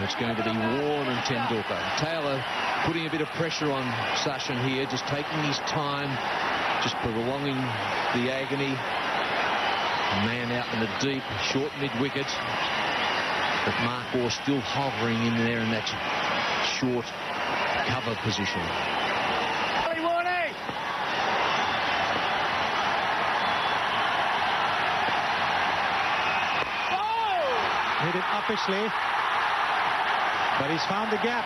it's going to be Warne and Tendulkar. Taylor putting a bit of pressure on Sachin here, just taking his time, just prolonging the agony. Man out in the deep, short mid-wicket. But Mark Orr still hovering in there in that short cover position. Hit it uppishly, but he's found the gap.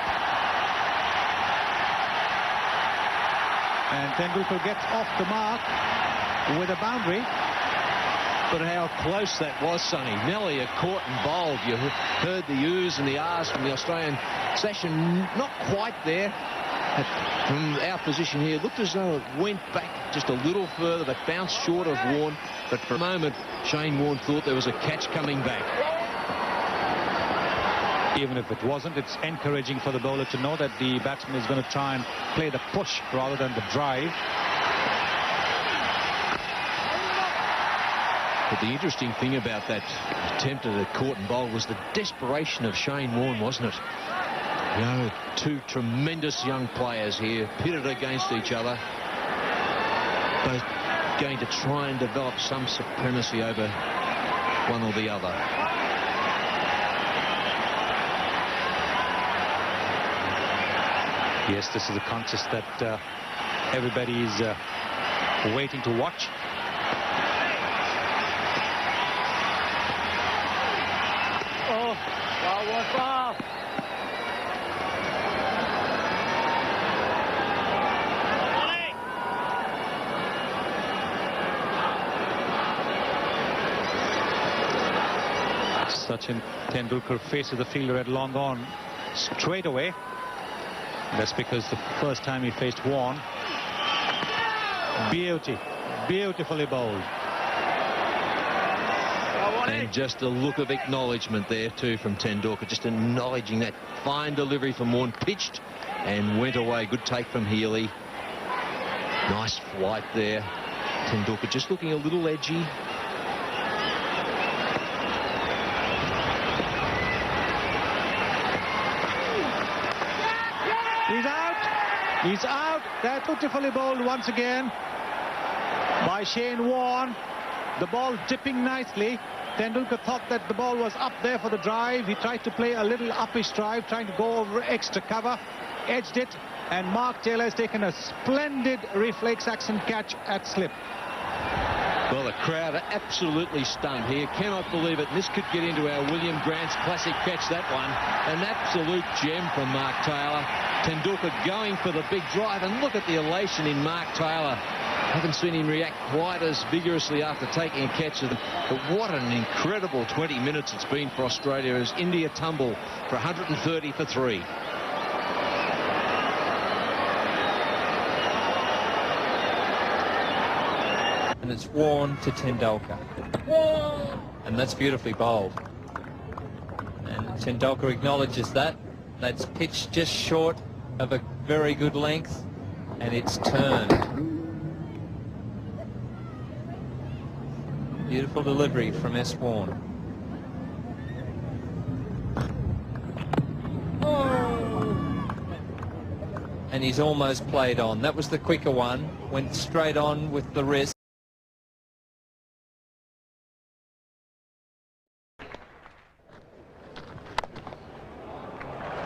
And Tendulkar gets off the mark with a boundary. But how close that was, Sonny. Nelly caught and bowled. You heard the oohs and the ahs from the Australian. Sachin not quite there. From our position here, looked as though it went back just a little further, but bounced short of Warne. But for a moment, Shane Warne thought there was a catch coming back. Even if it wasn't, it's encouraging for the bowler to know that the batsman is going to try and play the push rather than the drive. But the interesting thing about that attempt at a caught and bowl was the desperation of Shane Warne, wasn't it? You know, two tremendous young players here pitted against each other, both going to try and develop some supremacy over one or the other. Yes, this is a contest that everybody is waiting to watch. Oh, that was off. Sachin Tendulkar faces the fielder at long on straight away. That's because the first time he faced Warne. Beautifully bowled. And just a look of acknowledgement there too from Tendulkar, just acknowledging that fine delivery from Warne, pitched and went away. Good take from Healy. Nice flight there. Tendulkar just looking a little edgy. He's out. He's out. They're beautifully bowled once again by Shane Warne. The ball dipping nicely. Tendulkar thought that the ball was up there for the drive. He tried to play a little uppish drive, trying to go over extra cover. Edged it, and Mark Taylor has taken a splendid reflex action catch at slip. Well, the crowd are absolutely stunned here. Cannot believe it. And this could get into our William Grant's classic catch, that one. An absolute gem from Mark Taylor. Tendulkar going for the big drive. And look at the elation in Mark Taylor. Haven't seen him react quite as vigorously after taking a catch. But what an incredible 20 minutes it's been for Australia as India tumble for 130 for 3. And it's Warne to Tendulkar. And that's beautifully bowled. And Tendulkar acknowledges that. That's pitched just short of a very good length. And it's turned. Beautiful delivery from S. Warne. And he's almost played on. That was the quicker one. Went straight on with the wrist.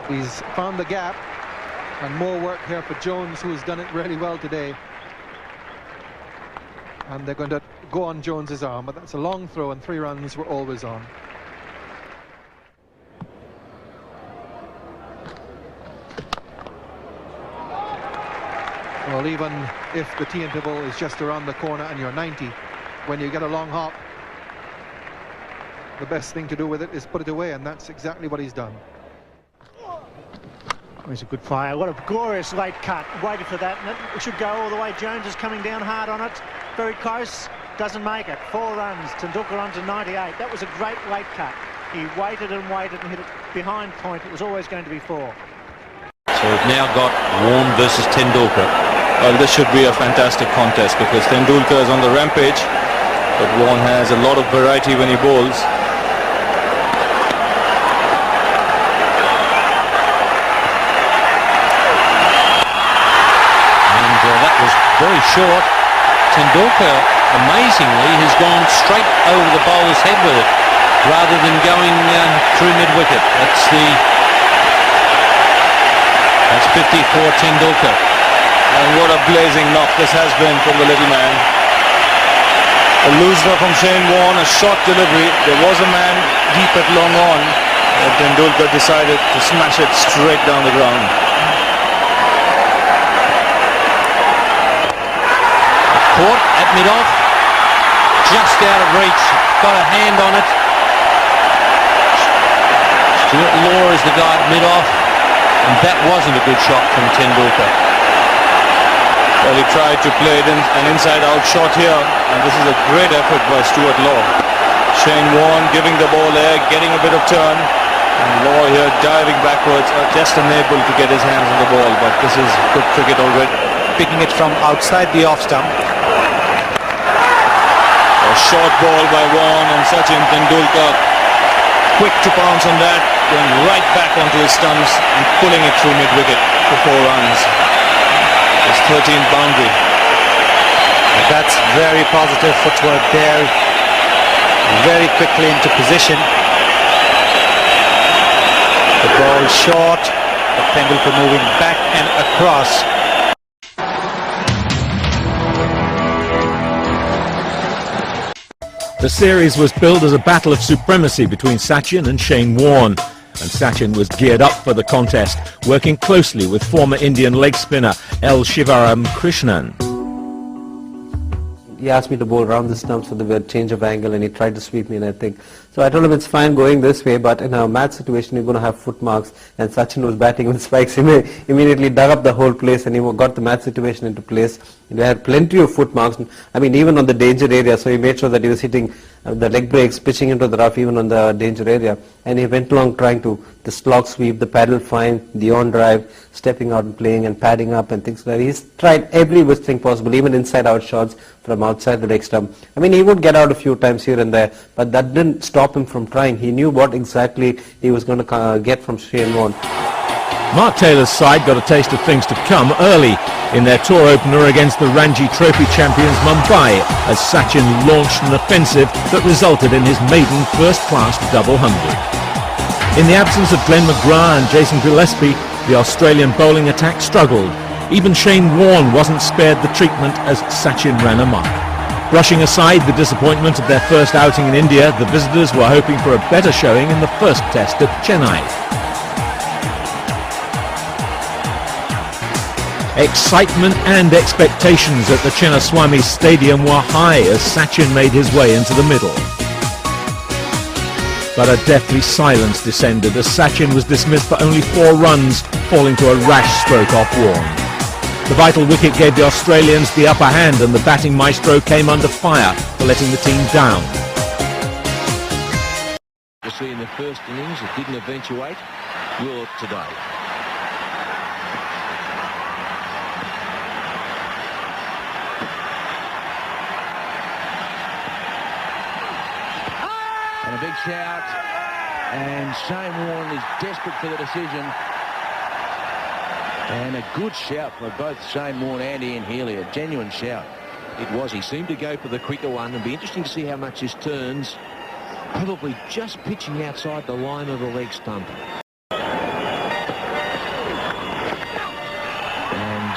He's found the gap, and more work here for Jones, who has done it really well today. And they're going to go on Jones's arm, but that's a long throw, and 3 runs were always on. Well, even if the tea interval is just around the corner and you're 90, when you get a long hop, the best thing to do with it is put it away, and that's exactly what he's done. It's a good fire. What a glorious late cut. Waited for that, and it should go all the way. Jones is coming down hard on it. Very close. Doesn't make it. 4 runs. Tendulkar on to 98. That was a great late cut. He waited and hit it behind point. It was always going to be 4. So we've now got Warne versus Tendulkar. Well, this should be a fantastic contest because Tendulkar is on the rampage, but Warne has a lot of variety when he bowls. short. Tendulkar, amazingly, has gone straight over the bowler's head with it, rather than going through mid-wicket. That's 50 for Tendulkar. And what a blazing knock this has been from the little man. A looser from Shane Warne, a short delivery. There was a man deep at long on. Tendulkar decided to smash it straight down the ground. Caught at mid-off, just out of reach, got a hand on it. Stuart Law is the guy at mid-off, and that wasn't a good shot from Tendulkar. Well, he tried to play it in an inside-out shot here, and this is a great effort by Stuart Law. Shane Warne giving the ball air, getting a bit of turn, and Law here diving backwards, just unable to get his hands on the ball, but this is good cricket already. Picking it from outside the off stump. A short ball by Warne, and Sachin Tendulkar quick to pounce on that, going right back onto his stumps and pulling it through mid-wicket for 4 runs. His 13th boundary. That's very positive footwork there. Very quickly into position. The ball short, but Tendulkar moving back and across. The series was billed as a battle of supremacy between Sachin and Shane Warne, and Sachin was geared up for the contest, working closely with former Indian leg spinner L. Shivaram Krishnan. He asked me to bowl around the stumps for the change of angle, and he tried to sweep me, and I think. So I told him it's fine going this way, but in a match situation you're going to have foot marks, and Sachin was batting with spikes. He immediately dug up the whole place, and he got the match situation into place. And we had plenty of foot marks, I mean even on the danger area, so he made sure that he was hitting the leg breaks, pitching into the rough even on the danger area, and he went along trying to the slog sweep, the paddle fine, the on drive, stepping out and playing and padding up and things like that. He's tried every which thing possible, even inside out shots from outside the leg stump. I mean, he would get out a few times here and there, but that didn't stop him from trying. He knew what exactly he was going to get from Shane Warne. Mark Taylor's side got a taste of things to come early in their tour opener against the Ranji Trophy champions Mumbai, as Sachin launched an offensive that resulted in his maiden first-class double 100. In the absence of Glenn McGrath and Jason Gillespie, the Australian bowling attack struggled. Even Shane Warne wasn't spared the treatment as Sachin ran amok. Brushing aside the disappointment of their first outing in India, the visitors were hoping for a better showing in the first test at Chennai. Excitement and expectations at the Chinnaswamy Stadium were high as Sachin made his way into the middle. But a deathly silence descended as Sachin was dismissed for only 4 runs, falling to a rash stroke off Warne. The vital wicket gave the Australians the upper hand, and the batting maestro came under fire for letting the team down. You see in the first innings it didn't eventuate, will today. And a big shout, and Shane Warne is desperate for the decision. And a good shout by both Shane Warne and Ian Healy, a genuine shout. It was. He seemed to go for the quicker one. It'll be interesting to see how much his turns. Probably just pitching outside the line of the leg stump. And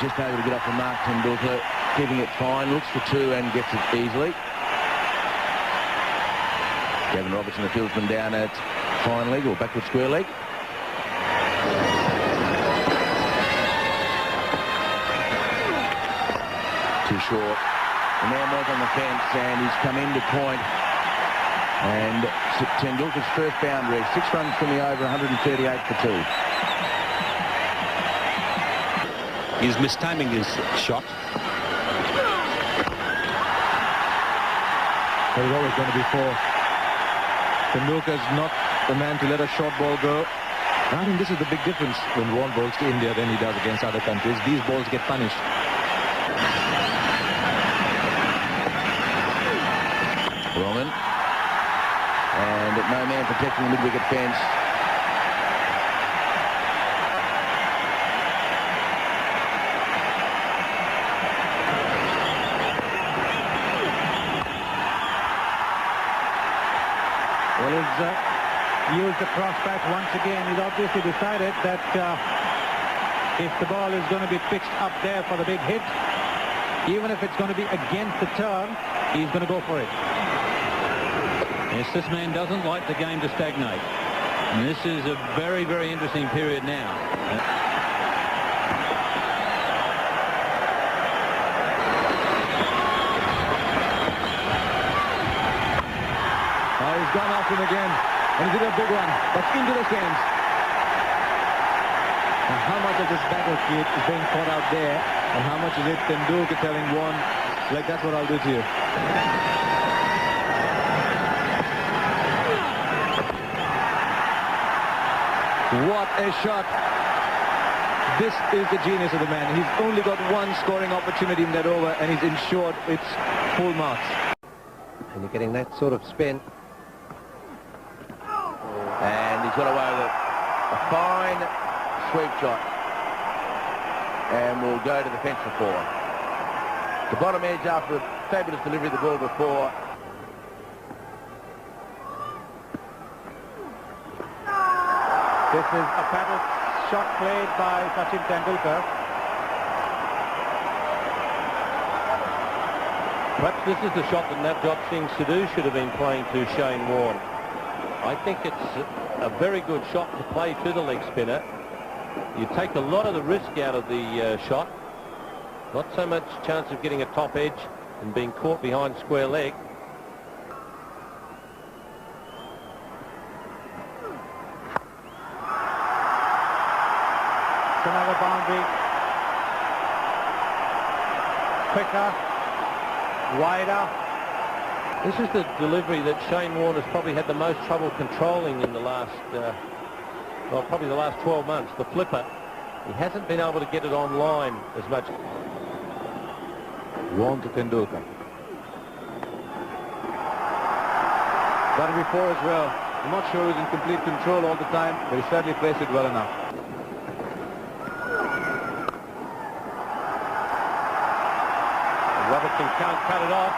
just able to get up to Mark Tendulkar, keeping it fine, looks for 2 and gets it easily. Gavin Robertson, the fieldsman, down at fine leg or backward square leg. Too short. The man was on the fence and he's come into point. And Tendulkar's first boundary, 6 runs from the over, 138 for 2. He's mistiming his shot. There's always going to be 4. Tendulkar's not the man to let a short ball go. I think this is the big difference when Warne bowls to India than he does against other countries. These balls get punished. Roman. And no man protecting the mid-wicket fence. used the crossback once again. He's obviously decided that if the ball is going to be pitched up there for the big hit, even if it's going to be against the turn, he's going to go for it. Yes, this man doesn't like the game to stagnate. And this is a very, very interesting period now. He's gone after him again, and he's hit a big one, but into the stands. Now, how much of this battlefield is being fought out there, and how much is it Tendulkar telling Warne, like, that's what I'll do to you. What a shot. This is the genius of the man. He's only got one scoring opportunity in that over, and he's ensured it's full marks. And you're getting that sort of spin. And he's got away with it. A fine sweep shot. And we'll go to the fence for 4. The bottom edge after a fabulous delivery of the ball before. This is a paddle shot played by Sachin Tendulkar. Perhaps this is the shot that Navjot Singh Sidhu should have been playing to Shane Warne. I think it's a very good shot to play to the leg spinner. You take a lot of the risk out of the shot. Not so much chance of getting a top edge and being caught behind square leg. It's another boundary. Quicker. Wider. This is the delivery that Shane Warne has probably had the most trouble controlling in the last, well, probably the last 12 months, the flipper. He hasn't been able to get it on line as much. Warne to Tendulkar. Done it before as well. I'm not sure he's in complete control all the time, but he certainly placed it well enough. Robertson can't cut it off.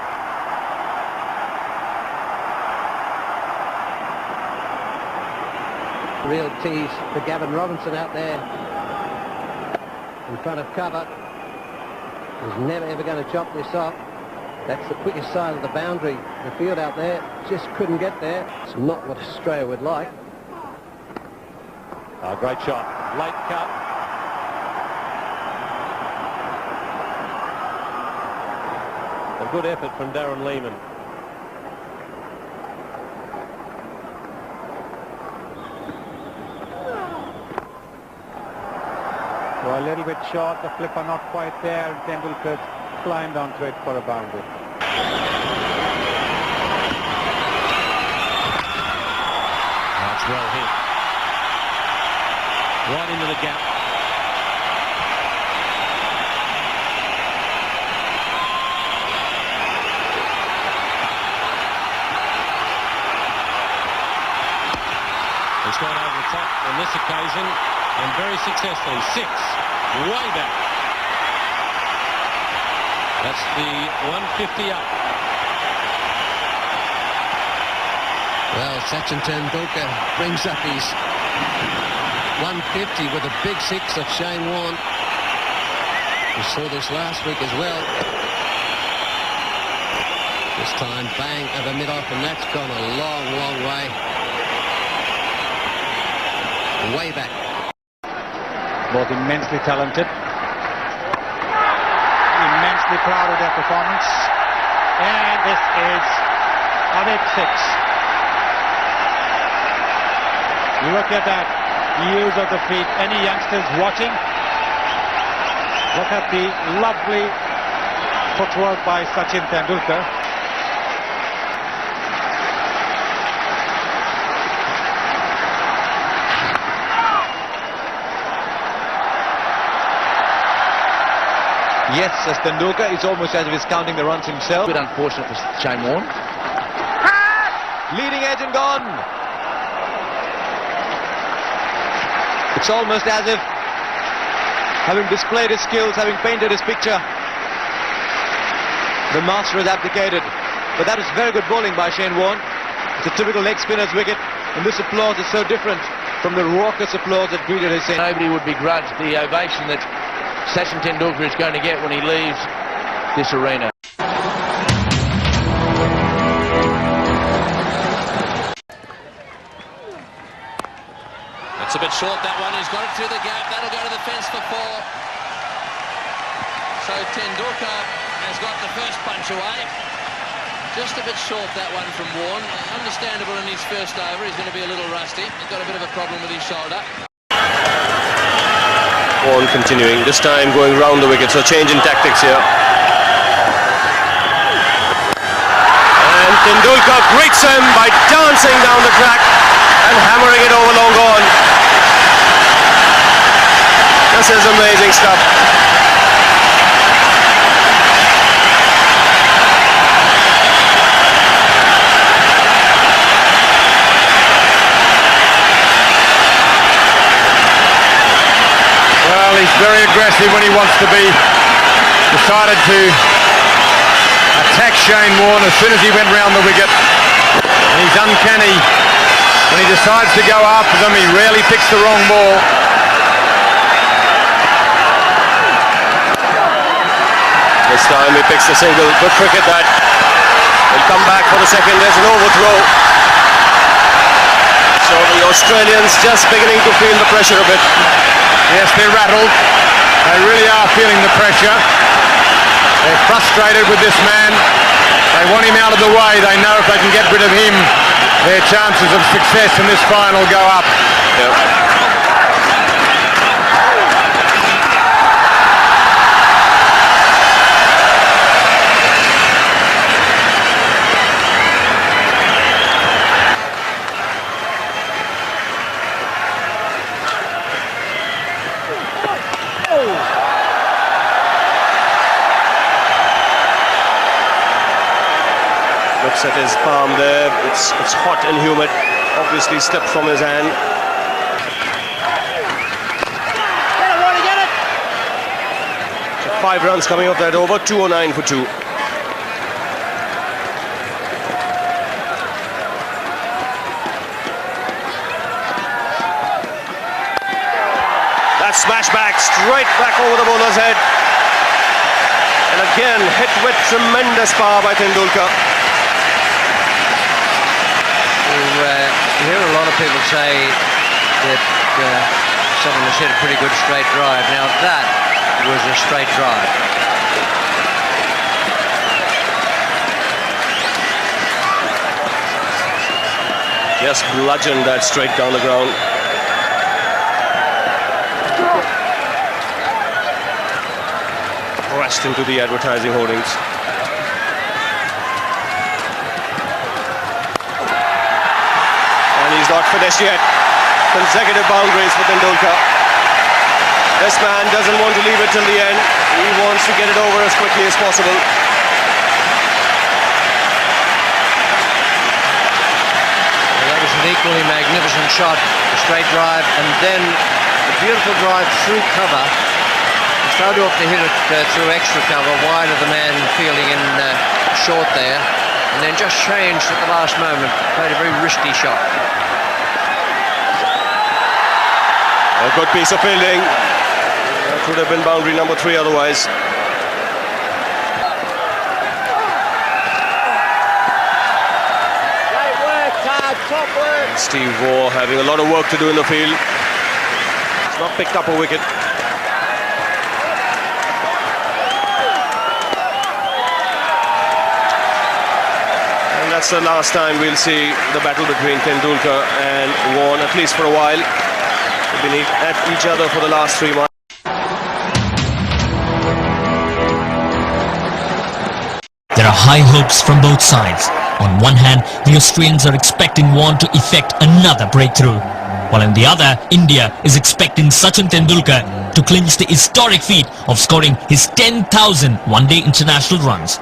Real tease for Gavin Robinson out there in front of cover. He's never ever going to chop this off. That's the quickest side of the boundary. The field out there just couldn't get there. It's not what Australia would like. Oh, great shot. Late cut. A good effort from Darren Lehman. So a little bit short, the flipper not quite there, and Tendulkar climbed onto it for a boundary. That's well hit. Right into the gap. He's gone over the top on this occasion, and very successfully. 6, way back. That's the 150 up. Well, Sachin Tendulkar brings up his 150 with a big 6 of Shane Warne. We saw this last week as well. This time, bang, over mid-off, and that's gone a long, long way. Way back. Both immensely talented. Immensely proud of their performance. And this is a big 6. Look at that use of the feet. Any youngsters watching? Look at the lovely footwork by Sachin Tendulkar. Yes, as Tendulkar, it's almost as if he's counting the runs himself. A bit unfortunate for Shane Warne. Leading edge and gone. It's almost as if, having displayed his skills, having painted his picture, the master has abdicated. But that is very good bowling by Shane Warne. It's a typical leg spinner's wicket, and this applause is so different from the raucous applause that greeted his century. Nobody would begrudge the ovation that Sachin Tendulkar is going to get when he leaves this arena. It's a bit short, that one. He's got it through the gap. That'll go to the fence for 4. So Tendulkar has got the first punch away. Just a bit short, that one from Warne. Understandable in his first over. He's going to be a little rusty. He's got a bit of a problem with his shoulder. Warne continuing, this time going round the wicket, so change in tactics here. And Tendulkar greets him by dancing down the track and hammering it over long on. This is amazing stuff. Well, he's very aggressive when he wants to be. Decided to attack Shane Warne as soon as he went round the wicket. And he's uncanny. When he decides to go after them, he rarely picks the wrong ball. This time he picks the single. Good cricket that. He'll come back for the second. There's an overthrow. So the Australians just beginning to feel the pressure a bit. Yes, they're rattled. They really are feeling the pressure. They're frustrated with this man. They want him out of the way. They know if they can get rid of him, their chances of success in this final go up. Yep. Looks at his palm there. It's hot and humid. Obviously slipped from his hand. So 5 runs coming off that over. 209 for 2. That smash back, straight back over the bowler's head. And again, hit with tremendous power by Tendulkar. You hear a lot of people say that someone has hit a pretty good straight drive. Now that was a straight drive. Just bludgeoned that straight down the ground. Crashed into the advertising hoardings. He's not finished yet. Consecutive boundaries for Tendulkar. This man doesn't want to leave it till the end. He wants to get it over as quickly as possible. Well, that was an equally magnificent shot. A straight drive and then a beautiful drive through cover. He started off to hit it through extra cover, wide of the man feeling in short there. And then just changed at the last moment. Played a very risky shot. A good piece of fielding. That would have been boundary number 3 otherwise. Great work, Todd. Top work. Steve Waugh having a lot of work to do in the field. He's not picked up a wicket. And that's the last time we'll see the battle between Tendulkar and Warne, at least for a while. They've been at each other for the last 3 months. There are high hopes from both sides. On one hand, the Australians are expecting Warne to effect another breakthrough, while on the other, India is expecting Sachin Tendulkar to clinch the historic feat of scoring his 10,000 one-day international runs.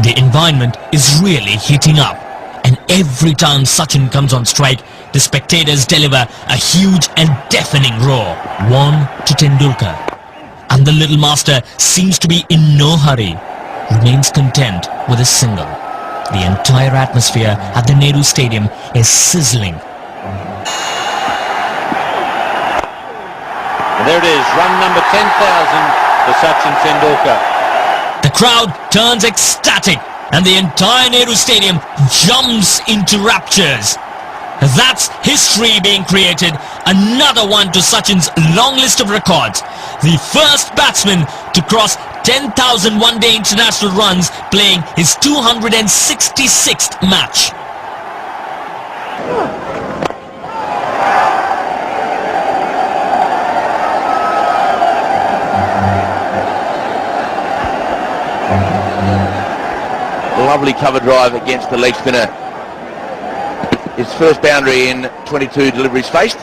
The environment is really heating up, and every time Sachin comes on strike, the spectators deliver a huge and deafening roar. Warne to Tendulkar. And the little master seems to be in no hurry. Remains content with a single. The entire atmosphere at the Nehru Stadium is sizzling. And there it is, run number 10,000 for Sachin Tendulkar. The crowd turns ecstatic and the entire Nehru Stadium jumps into raptures. That's history being created, another one to Sachin's long list of records. The first batsman to cross 10,000 one-day international runs playing his 266th match. Lovely cover drive against the leg spinner. His first boundary in 22 deliveries faced.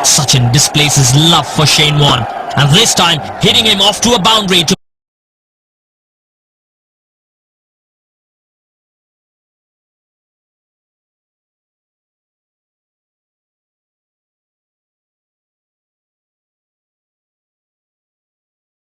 Sachin displays his love for Shane Warne, and this time hitting him off to a boundary to